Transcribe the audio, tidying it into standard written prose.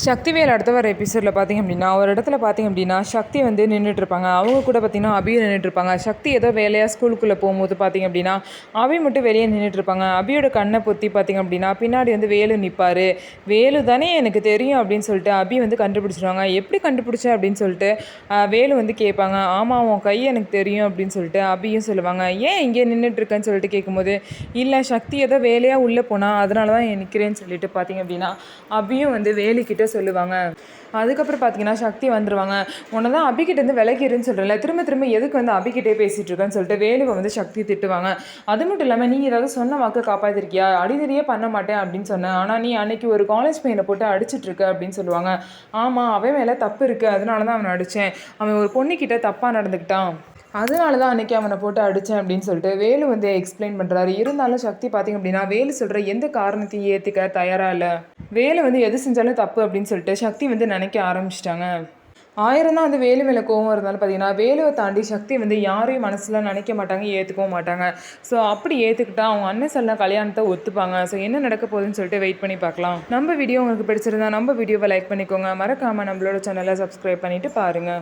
சக்திவேல் அடுத்த வர எபிசோடில் பார்த்திங்க அப்படின்னா ஒரு இடத்துல பார்த்திங்க அப்படின்னா சக்தி வந்து நின்றுட்டுருப்பாங்க. அவங்க கூட பார்த்திங்கன்னா அபியும் நின்றுட்டுருப்பாங்க. சக்தி ஏதோ வேலையாக ஸ்கூலுக்குள்ளே போகும்போது பார்த்திங்க அப்படின்னா அபி மட்டும் வெளியே நின்றுட்டுருப்பாங்க. அபியோட கண்ணை பொத்தி பார்த்திங்க அப்படின்னா பின்னாடி வந்து வேலு நிற்பார். வேலு தானே எனக்கு தெரியும் அப்படின்னு சொல்லிட்டு அபி வந்து கண்டுபிடிச்சிடுவாங்க. எப்படி கண்டுபிடிச்ச அப்படின்னு சொல்லிட்டு வேலு வந்து கேட்பாங்க. ஆமாம் உன் கை எனக்கு தெரியும் அப்படின்னு சொல்லிட்டு அபியும் சொல்லுவாங்க. ஏன் இங்கே நின்றுட்டுருக்கேன்னு சொல்லிட்டு கேட்கும்போது இல்லை சக்தி ஏதோ வேலையாக உள்ளே போனால் அதனால தான் நிற்கிறேன்னு சொல்லிட்டு பார்த்திங்க அப்படின்னா அபியும் வந்து வேலுக்கிட்ட சொல்லுவாங்க. அதுக்கப்புறம் பார்த்தீங்கன்னா சக்தி வந்துடுவாங்க. உன்னை தான் அபிக்கிட்டேருந்து விலகிருன்னு சொல்கிறேன்ல, திரும்ப திரும்ப எதுக்கு வந்து அபிக்கிட்டே பேசிகிட்டு இருக்கேன்னு சொல்லிட்டு வேலுவை வந்து சக்தி திட்டுவாங்க. அது மட்டும் இல்லாமல் நீங்கள் ஏதாவது சொன்ன வாக்கு காப்பாற்றிருக்கியா, அடிதடியே பண்ண மாட்டேன் அப்படின்னு சொன்னேன், ஆனால் நீ அன்னைக்கு ஒரு காலேஜ் பையனை போட்டு அடிச்சிட்ருக்க அப்படின்னு சொல்லுவாங்க. ஆமாம் அவன் மேலே தப்பு இருக்குது, அதனால தான் அவனை அடித்தேன். அவன் ஒரு பொண்ணுக்கிட்ட தப்பாக நடந்துக்கிட்டான், அதனால தான் அன்றைக்கி அவனை போட்டு அடித்தேன் அப்படின்னு சொல்லிட்டு வேலு வந்து எக்ஸ்பிளைன் பண்ணுறாரு. இருந்தாலும் சக்தி பார்த்திங்க அப்படின்னா வேலு சொல்கிற எந்த காரணத்தையும் ஏற்றுக்க தயாராக இல்லை. வேலு வந்து எது செஞ்சாலும் தப்பு அப்படின்னு சொல்லிட்டு சக்தி வந்து நினைக்க ஆரம்பிச்சிட்டாங்க. 1000 தான் வந்து வேலு மேலே கோவம் இருந்தாலும் பார்த்தீங்கன்னா வேலுவை தாண்டி சக்தி வந்து யாரையும் மனசில் நினைக்க மாட்டாங்க, ஏற்றுக்கவும் மாட்டாங்க. ஸோ அப்படி ஏற்றுக்கிட்டா அவங்க அண்ணன் சொல்ல கல்யாணத்தை ஒத்துப்பாங்க. ஸோ என்ன நடக்க போகுதுன்னு சொல்லிட்டு வெயிட் பண்ணி பார்க்கலாம். நம்ம வீடியோ உங்களுக்கு பிடிச்சிருந்தா நம்ம வீடியோவை லைக் பண்ணிக்கோங்க. மறக்காமல் நம்மளோட சேனலை சப்ஸ்கிரைப் பண்ணிவிட்டு பாருங்கள்.